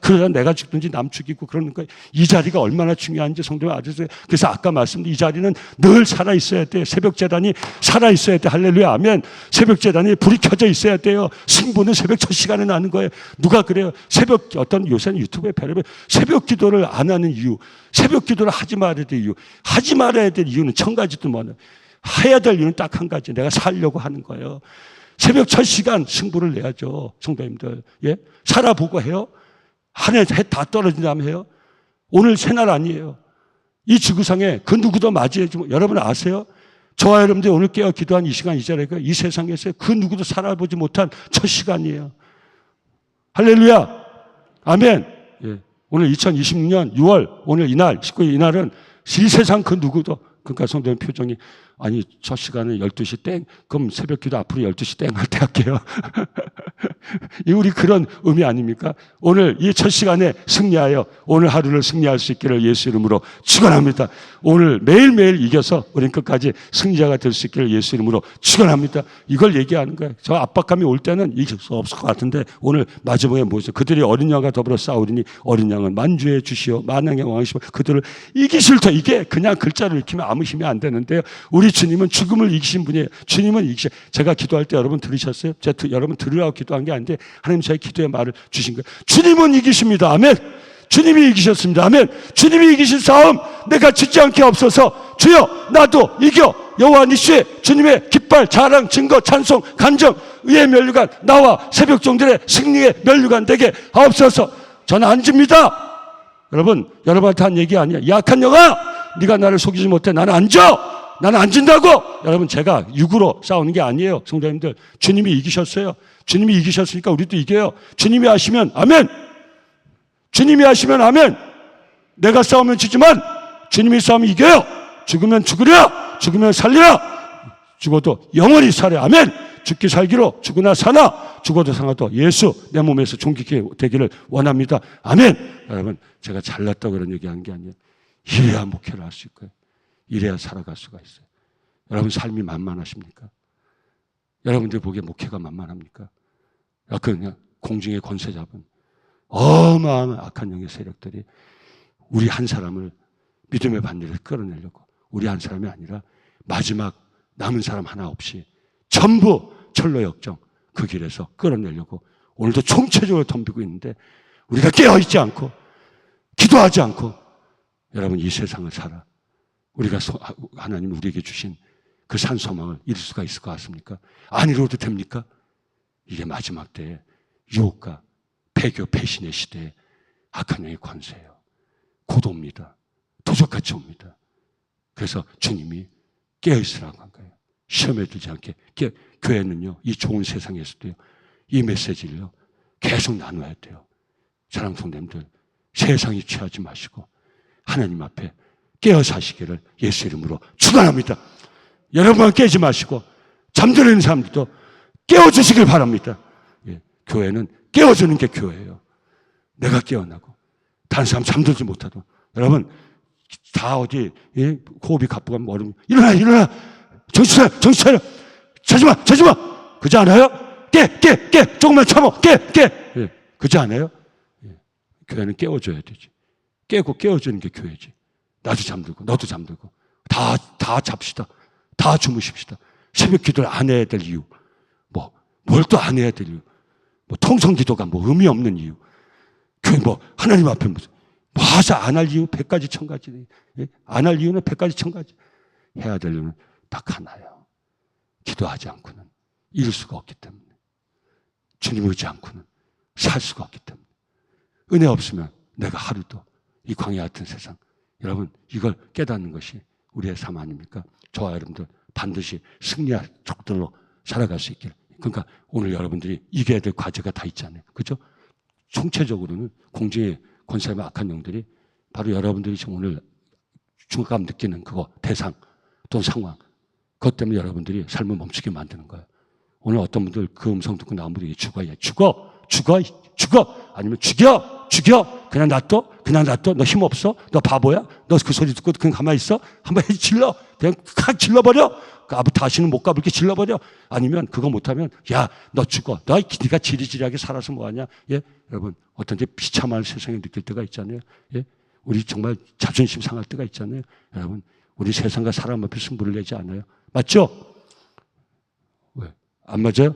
그러다 내가 죽든지 남 죽이고 그러는 거예요. 이 자리가 얼마나 중요한지 성도님 아셨어요. 그래서 아까 말씀드린 이 자리는 늘 살아있어야 돼요. 새벽재단이 살아있어야 돼. 할렐루야 아멘. 새벽재단이 불이 켜져 있어야 돼요. 승부는 새벽 첫 시간에 나는 거예요. 누가 그래요? 새벽 어떤 요새는 유튜브에 별의별 새벽 기도를 안 하는 이유, 새벽 기도를 하지 말아야 될 이유, 하지 말아야 될 이유는 천 가지도 많아요. 해야 될 이유는 딱 한 가지. 내가 살려고 하는 거예요. 새벽 첫 시간 승부를 내야죠. 성도님들. 예? 살아보고 해요. 하늘에 해 다 떨어진다면 해요. 오늘 새날 아니에요. 이 지구상에 그 누구도 맞이해주지 여러분 아세요? 저와 여러분들이 오늘 깨어 기도한 이 시간 이 자리가 이 세상에서 그 누구도 살아보지 못한 첫 시간이에요. 할렐루야 아멘. 예. 오늘 2026년 6월 오늘 이날 19일 이날은 이 세상 그 누구도 그러니까 성도님 표정이 아니 첫 시간은 12시 땡 그럼 새벽 기도 앞으로 12시 땡 할 때 할게요. 이 우리 그런 의미 아닙니까? 오늘 이 첫 시간에 승리하여 오늘 하루를 승리할 수 있기를 예수 이름으로 축원합니다. 오늘 매일매일 이겨서 우린 끝까지 승리자가 될 수 있기를 예수 이름으로 축원합니다. 이걸 얘기하는 거예요. 저 압박감이 올 때는 이길 수 없을 것 같은데 오늘 마지막에 뭐죠? 그들이 어린 양과 더불어 싸우리니 어린 양은 만주의 주시오 만왕의 왕이시오 그들을 이기실 터 이게 그냥 글자를 읽히면 아무 힘이 안 되는데요. 우리 주님은 죽음을 이기신 분이에요. 주님은 이기신. 제가 기도할 때 여러분 들으셨어요? 제가 여러분 들으라고 기도한 게 아닌데 하나님 저의 기도의 말을 주신 거예요. 주님은 이기십니다. 아멘. 주님이 이기셨습니다. 아멘. 주님이 이기신 싸움 내가 짓지 않게 없어서 주여 나도 이겨 여호와 니시의 주님의 깃발 자랑 증거 찬송 간정 의의 면류관 나와 새벽 종들의 승리의 면류관 되게 하옵소서. 저는 안 집니다. 여러분 여러분한테 한 얘기 아니야. 약한 영아 네가 나를 속이지 못해. 나는 안 져. 나는 안 진다고. 여러분 제가 육으로 싸우는 게 아니에요. 성도님들 주님이 이기셨어요. 주님이 이기셨으니까 우리도 이겨요. 주님이 하시면 아멘. 주님이 하시면 아멘. 내가 싸우면 지지만 주님이 싸우면 이겨요. 죽으면 죽으랴 죽으면 살리라 죽어도 영원히 살아. 아멘. 죽기 살기로 죽으나 사나 죽어도 사나도 예수 내 몸에서 존귀케 되기를 원합니다. 아멘. 여러분 제가 잘났다고 그런 얘기하는 게 아니에요. 이래야 목회를 할 수 있고요. 이래야 살아갈 수가 있어요. 여러분 삶이 만만하십니까? 여러분들 보기에 목회가 만만합니까? 그냥 공중의 권세 잡은 어마어마한 악한 영의 세력들이 우리 한 사람을 믿음의 반열에 끌어내려고 우리 한 사람이 아니라 마지막 남은 사람 하나 없이 전부 철로 역정 그 길에서 끌어내려고 오늘도 총체적으로 덤비고 있는데 우리가 깨어있지 않고 기도하지 않고 여러분 이 세상을 살아 우리가 하나님 우리에게 주신 그 산소망을 이룰 수가 있을 것 같습니까? 안 이루어도 됩니까? 이게 마지막 때에 유혹과 배교 배신의 시대에 악한 영의 권세예요. 곧 옵니다. 도적같이 옵니다. 그래서 주님이 깨어있으라고 한 거예요. 시험에 들지 않게. 교회는요 이 좋은 세상에서도요 이 메시지를요 계속 나눠야 돼요. 사랑하는 성도님들 세상에 취하지 마시고 하나님 앞에 깨어 사시기를 예수 이름으로 축원합니다. 여러분만 깨지 마시고 잠들어 사람들도 깨워주시길 바랍니다. 예, 교회는 깨워주는 게 교회예요. 내가 깨어나고 다른 사람 잠들지 못하도 여러분 다 어디 호흡이 가쁘가면 머리 일어나 정신 차려 자지마 그지 않아요? 깨 조금만 참어 깨 예, 그지 않아요? 예, 교회는 깨워줘야 되지. 깨고 깨워주는 게 교회지. 나도 잠들고 너도 잠들고 다 잡시다. 다 주무십시다. 새벽 기도를 안 해야 될 이유 뭘 또 안 해야 될 이유 통성 기도가 의미 없는 이유 교회 하나님 앞에 와서 안 할 이유 100가지 1000가지. 안 할 이유는 100가지 1000가지. 해야 될 이유는 딱 하나예요. 기도하지 않고는 이룰 수가 없기 때문에. 주님 의지 않고는 살 수가 없기 때문에. 은혜 없으면 내가 하루도 이 광야 같은 세상, 여러분 이걸 깨닫는 것이 우리의 삶 아닙니까? 저와 여러분들 반드시 승리할 족들로 살아갈 수 있기를. 그러니까 오늘 여러분들이 이겨야 될 과제가 다 있잖아요. 그렇죠? 총체적으로는 공중의 권세와 악한 영들이 바로 여러분들이 지금 오늘 중압감 느끼는 그거 대상 또는 상황, 그것 때문에 여러분들이 삶을 멈추게 만드는 거예요. 오늘 어떤 분들 그 음성 듣고 나온 분들이 죽어 아니면 죽여 그냥 놔둬 너 힘없어 너 바보야 너 그 소리 듣고 그냥 가만히 있어 한번 질러 그냥 확 질러버려 다시는 못 가볼게 질러버려. 아니면 그거 못하면 야 너 죽어 네가 지리지리하게 살아서 뭐하냐. 예? 여러분 어떤 때 비참한 세상에 느낄 때가 있잖아요. 예? 우리 정말 자존심 상할 때가 있잖아요. 여러분 우리 세상과 사람 앞에 승부를 내지 않아요. 맞죠? 왜? 안 맞아요?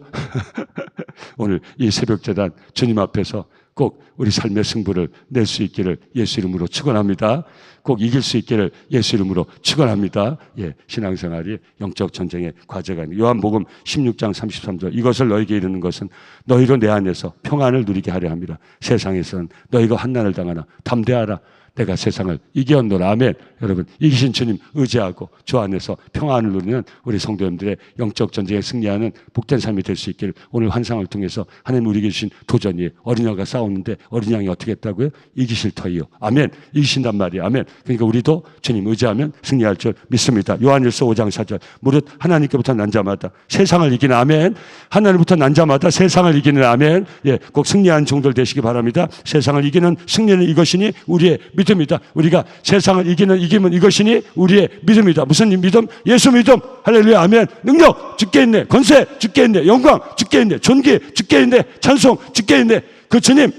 오늘 이 새벽재단 주님 앞에서 꼭 우리 삶의 승부를 낼 수 있기를 예수 이름으로 축원합니다. 꼭 이길 수 있기를 예수 이름으로 축원합니다. 예, 신앙생활이 영적 전쟁의 과제가 있는 요한복음 16장 33절 이것을 너희에게 이르는 것은 너희로 내 안에서 평안을 누리게 하려 합니다. 세상에서는 너희가 환난을 당하나 담대하라. 내가 세상을 이겼노라. 아멘. 여러분 이기신 주님 의지하고 주 안에서 평안을 누리는 우리 성도님들의 영적 전쟁에 승리하는 복된 삶이 될 수 있기를 오늘 환상을 통해서 하나님 우리에게 주신 도전이 어린 양과 싸우는데 어린 양이 어떻게 했다고요? 이기실 터이요. 아멘. 이기신단 말이에요. 아멘. 그러니까 우리도 주님 의지하면 승리할 줄 믿습니다. 요한일서 5장 4절 무릇 하나님께부터 난 자마다 세상을 이기는 아멘. 하나님부터 난 자마다 세상을 이기는 아멘. 예, 꼭 승리한 종들 되시기 바랍니다. 세상을 이기는 승리는 이것이니 우리의 믿음이다. 우리가 세상을 이기면 이것이니 우리의 믿음이다. 무슨 믿음? 예수 믿음. 할렐루야. 아멘. 능력 주께 있네. 권세 주께 있네. 영광 주께 있네. 존귀 주께 있네. 찬송 주께 있네. 그 주님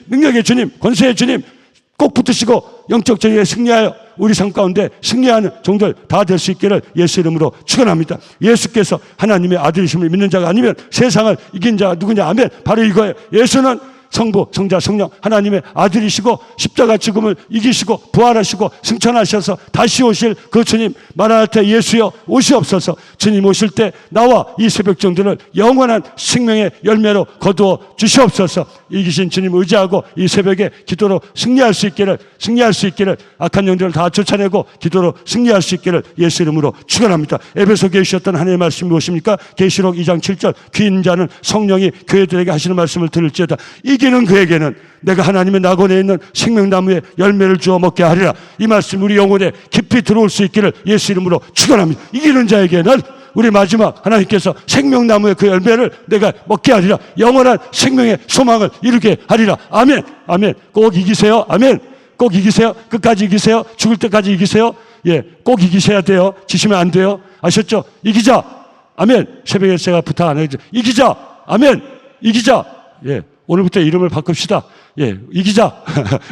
능력의 주님 권세의 주님 꼭 붙으시고 영적 전쟁에 승리하여 우리 삶 가운데 승리하는 종들 다 될 수 있기를 예수 이름으로 축원합니다. 예수께서 하나님의 아들이심을 믿는 자가 아니면 세상을 이긴 자가 누구냐. 아멘. 바로 이거예요. 예수는 성부, 성자, 성령 하나님의 아들이시고 십자가 죽음을 이기시고 부활하시고 승천하셔서 다시 오실 그 주님 마라나타 예수여 오시옵소서. 주님 오실 때 나와 이 새벽종들을 영원한 생명의 열매로 거두어 주시옵소서. 이기신 주님 의지하고 이 새벽에 기도로 승리할 수 있기를 악한 영들을 다 쫓아내고 기도로 승리할 수 있기를 예수 이름으로 축원합니다. 에베소 교회 주셨던 하나님의 말씀이 무엇입니까? 계시록 2장 7절 귀 있는 자는 성령이 교회들에게 하시는 말씀을 들을지어다. 이기는 그에게는 내가 하나님의 낙원에 있는 생명나무의 열매를 주어 먹게 하리라. 이 말씀 우리 영혼에 깊이 들어올 수 있기를 예수 이름으로 축원합니다. 이기는 자에게는 우리 마지막 하나님께서 생명나무의 그 열매를 내가 먹게 하리라. 영원한 생명의 소망을 이루게 하리라. 아멘. 아멘. 꼭 이기세요. 아멘. 꼭 이기세요. 끝까지 이기세요. 죽을 때까지 이기세요. 예, 꼭 이기셔야 돼요. 지시면 안 돼요. 아셨죠? 이기자. 아멘. 새벽에 제가 부탁 안 해야죠. 이기자. 아멘. 이기자. 예. 오늘부터 이름을 바꿉시다. 예, 이기자.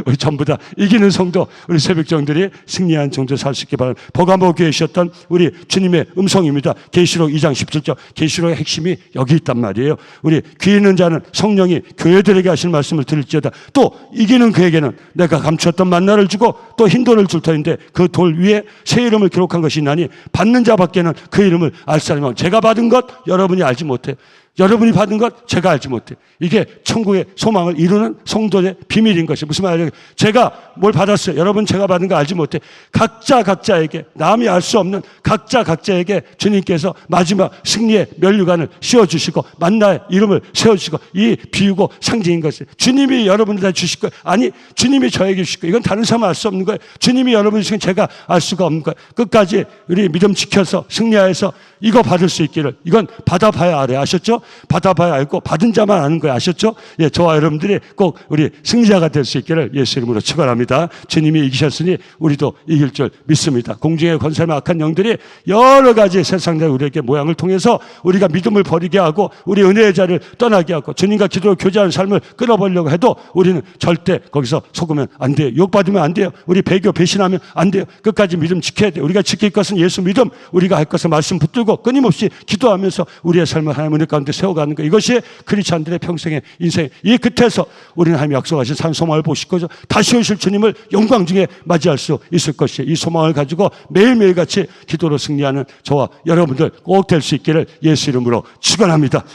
우리 전부 다 이기는 성도, 우리 새벽종들이 승리한 종들 살 수 있게 바랍니다. 버가모 교회에 계셨던 우리 주님의 음성입니다. 계시록 2장 17절. 계시록의 핵심이 여기 있단 말이에요. 우리 귀 있는 자는 성령이 교회들에게 하시는 말씀을 들을지어다. 또 이기는 그에게는 내가 감추었던 만나를 주고 또 흰 돌을 줄 터인데 그 돌 위에 새 이름을 기록한 것이 있나니 받는 자밖에는 그 이름을 알 사람이 없고 제가 받은 것 여러분이 알지 못해. 여러분이 받은 것 제가 알지 못해. 이게 천국의 소망을 이루는 성도의 비밀인 것이 무슨 말이에요? 제가 뭘 받았어요. 여러분 제가 받은 거 알지 못해. 각자에게 남이 알 수 없는 각자에게 주님께서 마지막 승리의 면류관을 씌워주시고 만나의 이름을 세워주시고 이 비유고 상징인 것이 주님이 여러분들한테 주실 거예요. 아니 주님이 저에게 주실 거예요. 이건 다른 사람 알 수 없는 거예요. 주님이 여러분 주신 제가 알 수가 없는 거예요. 끝까지 우리 믿음 지켜서 승리하여서 이거 받을 수 있기를. 이건 받아봐야 알아요. 아셨죠? 받아봐야 알고 받은 자만 아는 거예요. 아셨죠? 예, 저와 여러분들이 꼭 우리 승리자가 될 수 있기를 예수 이름으로 축원합니다. 주님이 이기셨으니 우리도 이길 줄 믿습니다. 공중의 권세와 악한 영들이 여러 가지 세상의 우리에게 모양을 통해서 우리가 믿음을 버리게 하고 우리 은혜의 자리를 떠나게 하고 주님과 기도로 교제하는 삶을 끊어버리려고 해도 우리는 절대 거기서 속으면 안 돼요. 욕받으면 안 돼요. 우리 배교 배신하면 안 돼요. 끝까지 믿음 지켜야 돼요. 우리가 지킬 것은 예수 믿음, 우리가 할 것은 말씀 붙들고 끊임없이 기도하면서 우리의 삶을 하나님 은혜 가운데 세워가는 것. 이것이 크리스찬들의 평생의 인생. 이 끝에서 우리는 하나님 하나님 약속하신 산 소망을 보실 거죠. 다시 오실 주님을 영광 중에 맞이할 수 있을 것이에요. 이 소망을 가지고 매일매일 같이 기도로 승리하는 저와 여러분들 꼭 될 수 있기를 예수 이름으로 축원합니다.